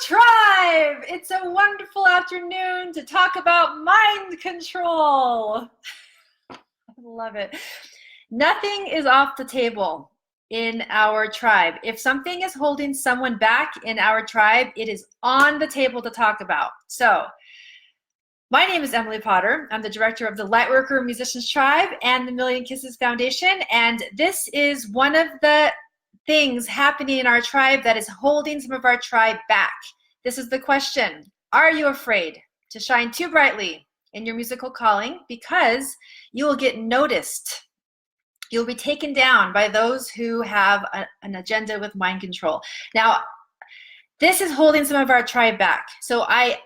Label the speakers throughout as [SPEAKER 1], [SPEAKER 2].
[SPEAKER 1] Tribe! It's a wonderful afternoon to talk about mind control. I love it. Nothing is off the table in our tribe. If something is holding someone back in our tribe, it is on the table to talk about. So, my name is Emily Potter. I'm the director of the Lightworker Musicians Tribe and the Million Kisses Foundation, and this is one of the things happening in our tribe that is holding some of our tribe back. This is the question: are you afraid to shine too brightly in your musical calling because you will get noticed? You'll be taken down by those who have an agenda with mind control. Now, this is holding some of our tribe back. So I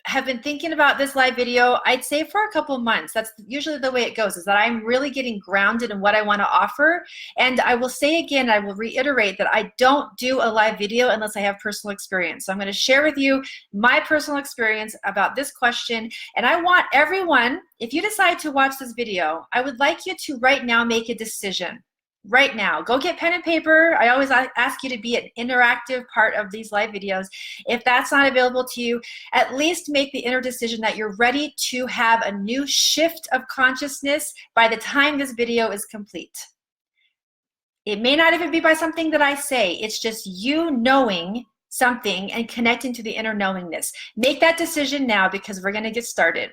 [SPEAKER 1] have been thinking about this live video, I'd say for a couple months. That's usually the way it goes, is that I'm really getting grounded in what I want to offer. And I will say again, I will reiterate that I don't do a live video unless I have personal experience. So I'm going to share with you my personal experience about this question. And I want everyone, if you decide to watch this video, I would like you to right now make a decision. Right now, go get pen and paper. I always ask you to be an interactive part of these live videos. If that's not available to you, at least make the inner decision that you're ready to have a new shift of consciousness by the time this video is complete. It may not even be by something that I say. It's just you knowing something and connecting to the inner knowingness. Make that decision now, because we're going to get started.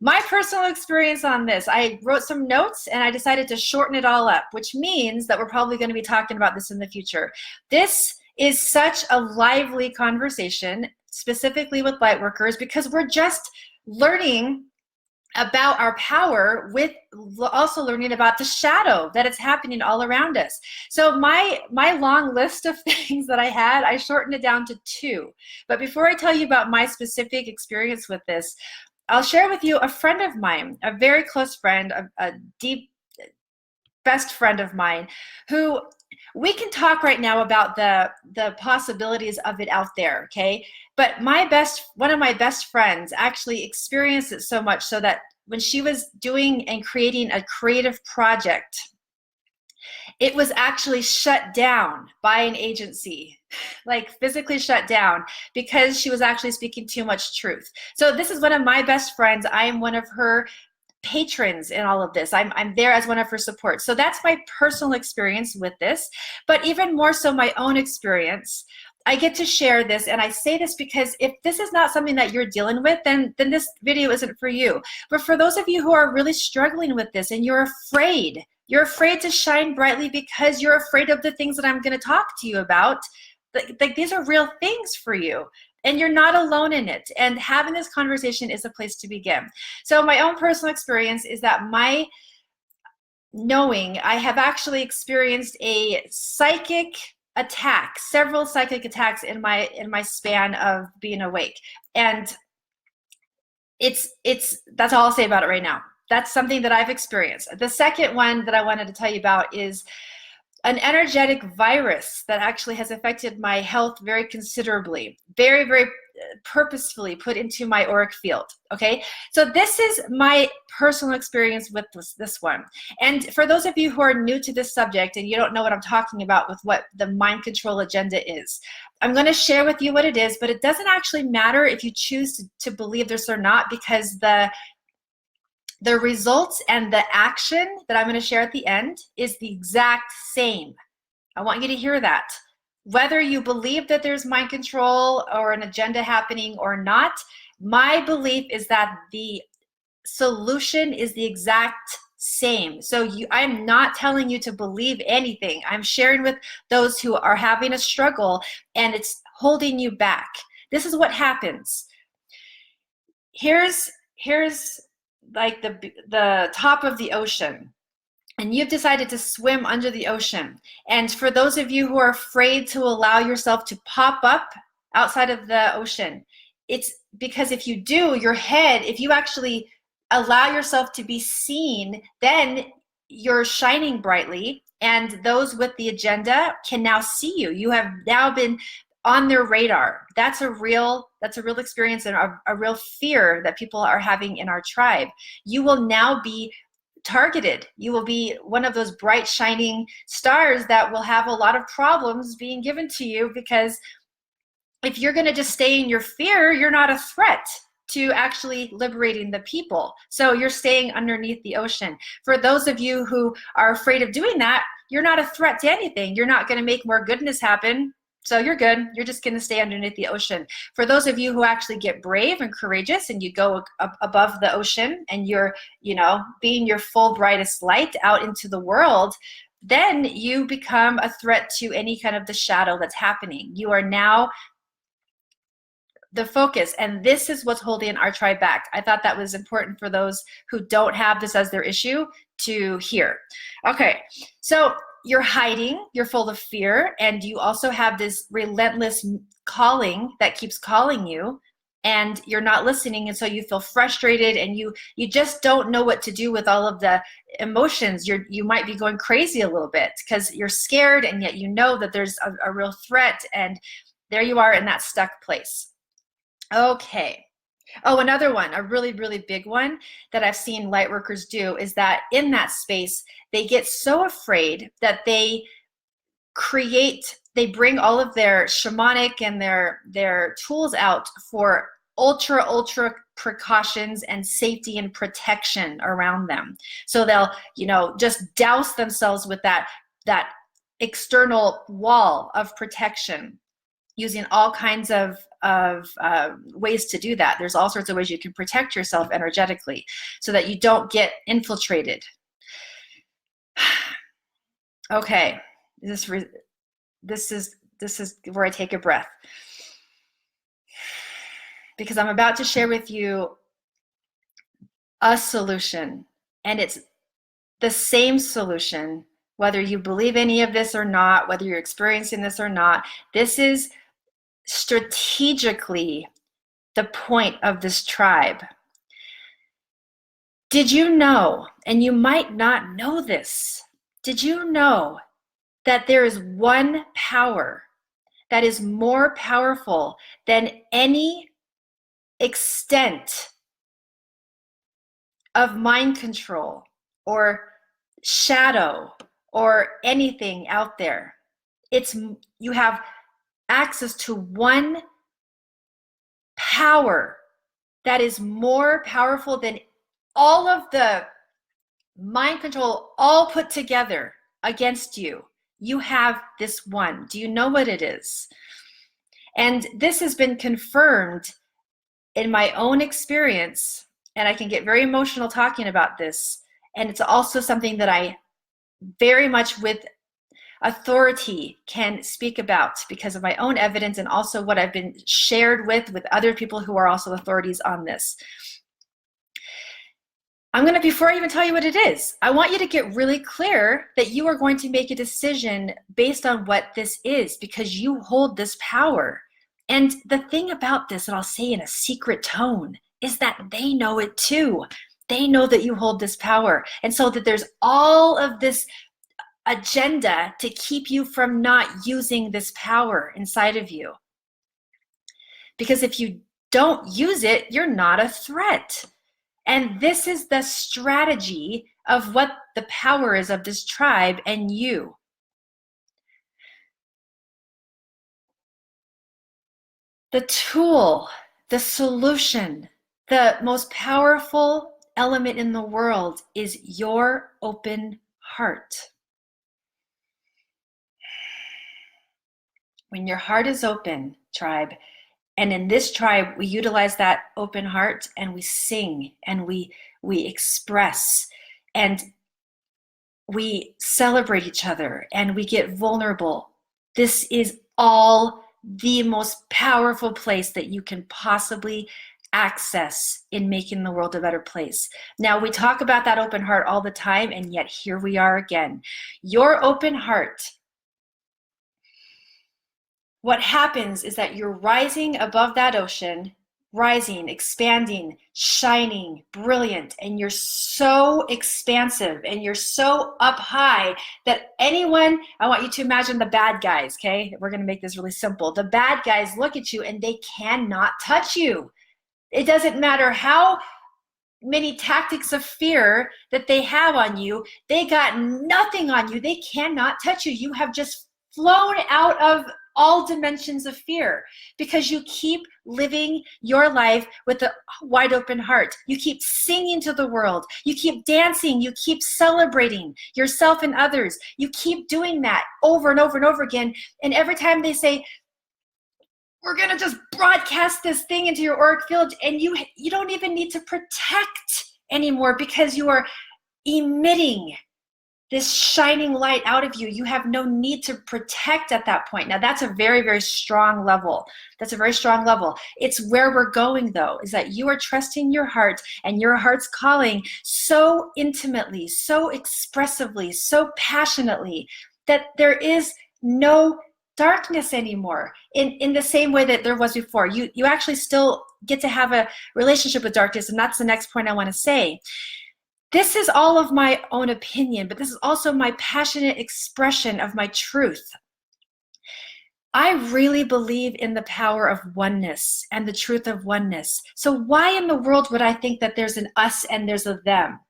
[SPEAKER 1] My personal experience on this, I wrote some notes and I decided to shorten it all up, which means that we're probably going to be talking about this in the future. This is such a lively conversation, specifically with lightworkers, because we're just learning about our power, with also learning about the shadow that is happening all around us. So my long list of things that I had, I shortened it down to 2. But before I tell you about my specific experience with this, I'll share with you a friend of mine, a very close friend, a deep best friend of mine, who we can talk right now about the possibilities of it out there, okay? But one of my best friends actually experienced it so much so that when she was doing and creating a creative project, it was actually shut down by an agency, like physically shut down, because she was actually speaking too much truth. So this is one of my best friends. I am one of her patrons in all of this. I'm there as one of her supports. So that's my personal experience with this, but even more so my own experience. I get to share this, and I say this because if this is not something that you're dealing with, then this video isn't for you. But for those of you who are really struggling with this and you're afraid to shine brightly because you're afraid of the things that I'm going to talk to you about, like these are real things for you. And you're not alone in it. And having this conversation is a place to begin. So my own personal experience is that I have actually experienced a psychic attack, several psychic attacks in my span of being awake. And that's all I'll say about it right now. That's something that I've experienced. The second one that I wanted to tell you about is an energetic virus that actually has affected my health very considerably, very, very purposefully put into my auric field, okay? So this is my personal experience with this one. And for those of you who are new to this subject and you don't know what I'm talking about with what the mind control agenda is, I'm going to share with you what it is, but it doesn't actually matter if you choose to believe this or not, because the results and the action that I'm going to share at the end is the exact same. I want you to hear that. Whether you believe that there's mind control or an agenda happening or not, my belief is that the solution is the exact same. So I'm not telling you to believe anything. I'm sharing with those who are having a struggle and it's holding you back. This is what happens. Here's like the top of the ocean, and you've decided to swim under the ocean. And for those of you who are afraid to allow yourself to pop up outside of the ocean, it's because if you do, if you actually allow yourself to be seen, then you're shining brightly, and those with the agenda can now see you. You have now been on their radar. That's a real experience and a real fear that people are having in our tribe. You will now be targeted. You will be one of those bright shining stars that will have a lot of problems being given to you because if you're going to just stay in your fear, you're not a threat to actually liberating the people. So you're staying underneath the ocean. For those of you who are afraid of doing that, you're not a threat to anything. You're not going to make more goodness happen. So you're good. You're just going to stay underneath the ocean. For those of you who actually get brave and courageous and you go up above the ocean and you're, being your full brightest light out into the world, then you become a threat to any kind of the shadow that's happening. You are now the focus, and this is what's holding our tribe back. I thought that was important for those who don't have this as their issue to hear. Okay, so you're hiding, you're full of fear, and you also have this relentless calling that keeps calling you, and you're not listening, and so you feel frustrated, and you just don't know what to do with all of the emotions. You might be going crazy a little bit because you're scared, and yet you know that there's a real threat, and there you are in that stuck place. Okay. Oh, another one, a really, really big one that I've seen light workers do is that in that space, they get so afraid that they bring all of their shamanic and their tools out for ultra precautions and safety and protection around them. So they'll, just douse themselves with that external wall of protection, using all kinds of ways to do that. There's all sorts of ways you can protect yourself energetically so that you don't get infiltrated. Okay, this is where I take a breath, because I'm about to share with you a solution, and it's the same solution whether you believe any of this or not, whether you're experiencing this or not. This is strategically the point of this tribe. Did you know, and you might not know this, did you know that there is one power that is more powerful than any extent of mind control or shadow or anything out there? You have access to one power that is more powerful than all of the mind control all put together against you. You have this one. Do you know what it is? And this has been confirmed in my own experience, and I can get very emotional talking about this. And it's also something that I very much with authority can speak about because of my own evidence and also what I've been shared with other people who are also authorities on this. Before I even tell you what it is, I want you to get really clear that you are going to make a decision based on what this is, because you hold this power. And the thing about this, and I'll say in a secret tone, is that they know it too. They know that you hold this power. And so that there's all of this agenda to keep you from not using this power inside of you. Because if you don't use it, you're not a threat. And this is the strategy of what the power is of this tribe and you. The tool, the solution, the most powerful element in the world is your open heart. When your heart is open, tribe, and in this tribe, we utilize that open heart and we sing and we express and we celebrate each other and we get vulnerable. This is all the most powerful place that you can possibly access in making the world a better place. Now, we talk about that open heart all the time, and yet here we are again. Your open heart, what happens is that you're rising above that ocean, rising, expanding, shining, brilliant, and you're so expansive and you're so up high that anyone, I want you to imagine the bad guys, okay? We're going to make this really simple. The bad guys look at you and they cannot touch you. It doesn't matter how many tactics of fear that they have on you. They got nothing on you. They cannot touch you. You have just flown out of all dimensions of fear, because you keep living your life with a wide open heart. You keep singing to the world. You keep dancing. You keep celebrating yourself and others. You keep doing that over and over and over again. And every time they say, we're going to just broadcast this thing into your auric field, and you don't even need to protect anymore, because you are emitting this shining light out of you. You have no need to protect at that point. Now, that's a very, very strong level. That's a very strong level. It's where we're going, though, is that you are trusting your heart and your heart's calling so intimately, so expressively, so passionately, that there is no darkness anymore in the same way that there was before. You actually still get to have a relationship with darkness, and that's the next point I want to say. This is all of my own opinion, but this is also my passionate expression of my truth. I really believe in the power of oneness and the truth of oneness. So why in the world would I think that there's an us and there's a them?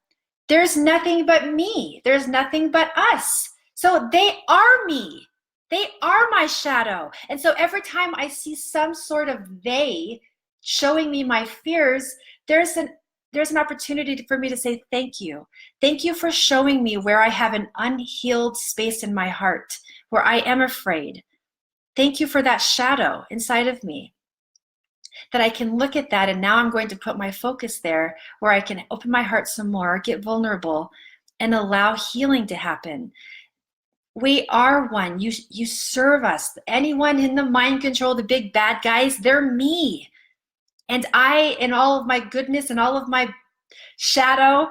[SPEAKER 1] There's nothing but me. There's nothing but us. So they are me. They are my shadow. And so every time I see some sort of they showing me my fears, there's an opportunity for me to say thank you. Thank you for showing me where I have an unhealed space in my heart, where I am afraid. Thank you for that shadow inside of me, that I can look at that, and now I'm going to put my focus there, where I can open my heart some more, get vulnerable, and allow healing to happen. We are one. You serve us. Anyone in the mind control, the big bad guys, they're me. And I, in all of my goodness and all of my shadow,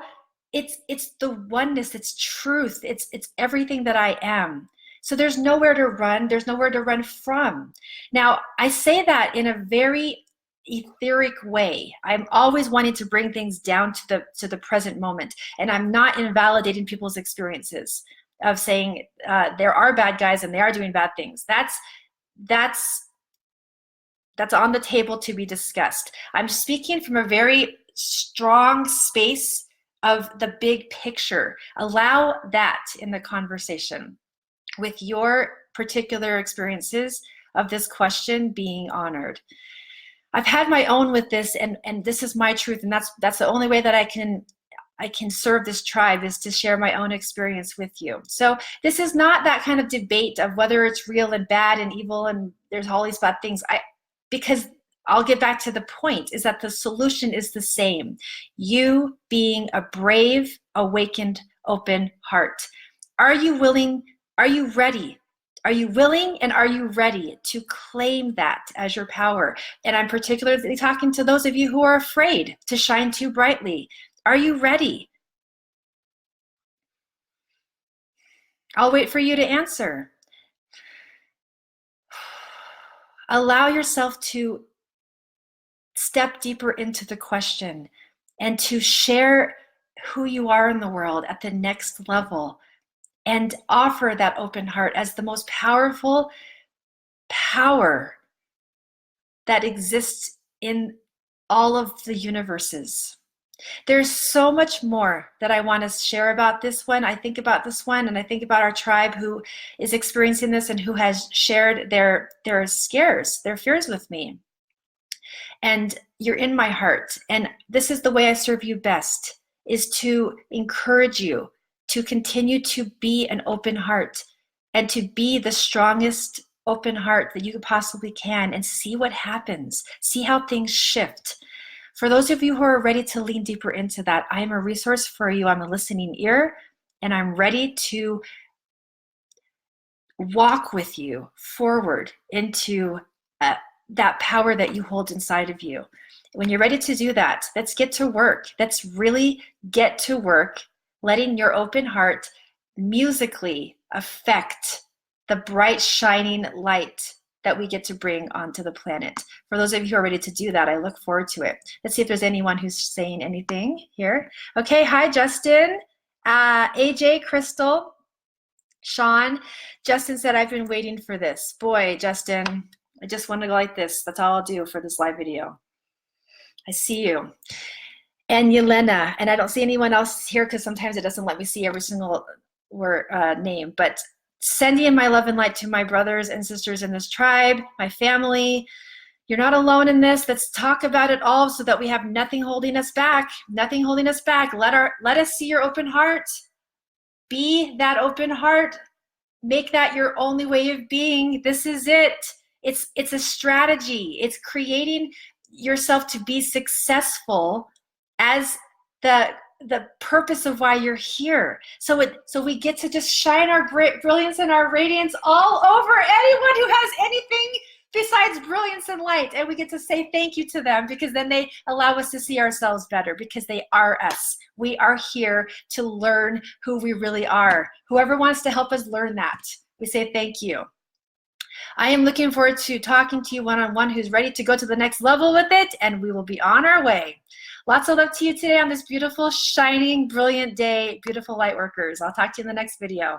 [SPEAKER 1] it's the oneness, it's truth, it's everything that I am. So there's nowhere to run, there's nowhere to run from. Now, I say that in a very etheric way. I'm always wanting to bring things down to the present moment, and I'm not invalidating people's experiences of saying there are bad guys and they are doing bad things. That's on the table to be discussed. I'm speaking from a very strong space of the big picture. Allow that in the conversation, with your particular experiences of this question being honored. I've had my own with this, and this is my truth, and that's the only way that I can serve this tribe, is to share my own experience with you. So this is not that kind of debate of whether it's real and bad and evil and there's all these bad things. Because I'll get back to the point, is that the solution is the same. You being a brave, awakened, open heart. Are you willing? Are you ready? Are you willing, and are you ready to claim that as your power? And I'm particularly talking to those of you who are afraid to shine too brightly. Are you ready? I'll wait for you to answer. Allow yourself to step deeper into the question and to share who you are in the world at the next level, and offer that open heart as the most powerful power that exists in all of the universes. There's so much more that I want to share about this one. I think about this one, and I think about our tribe who is experiencing this and who has shared their scares, their fears with me. And you're in my heart. And this is the way I serve you best, is to encourage you to continue to be an open heart, and to be the strongest open heart that you possibly can, and see what happens. See how things shift. For those of you who are ready to lean deeper into that, I am a resource for you. I'm a listening ear, and I'm ready to walk with you forward into that power that you hold inside of you. When you're ready to do that, let's get to work. Let's really get to work, letting your open heart musically affect the bright, shining light that we get to bring onto the planet. For those of you who are ready to do that, I look forward to it. Let's see if there's anyone who's saying anything here. Okay, hi, Justin, AJ, Crystal, Sean. Justin said, I've been waiting for this. Boy, Justin, I just want to go like this. That's all I'll do for this live video. I see you. And Yelena, and I don't see anyone else here because sometimes it doesn't let me see every single word, name, but sending my love and light to my brothers and sisters in this tribe, my family. You're not alone in this. Let's talk about it all so that we have nothing holding us back. Nothing holding us back. Let us see your open heart. Be that open heart. Make that your only way of being. This is it. It's a strategy. It's creating yourself to be successful as the purpose of why you're here. So we get to just shine our brilliance and our radiance all over anyone who has anything besides brilliance and light, and we get to say thank you to them, because then they allow us to see ourselves better, because they are us. We are here to learn who we really are. Whoever wants to help us learn that, we say thank you. I am looking forward to talking to you one-on-one who's ready to go to the next level with it, and we will be on our way. Lots of love to you today on this beautiful, shining, brilliant day, beautiful light workers. I'll talk to you in the next video.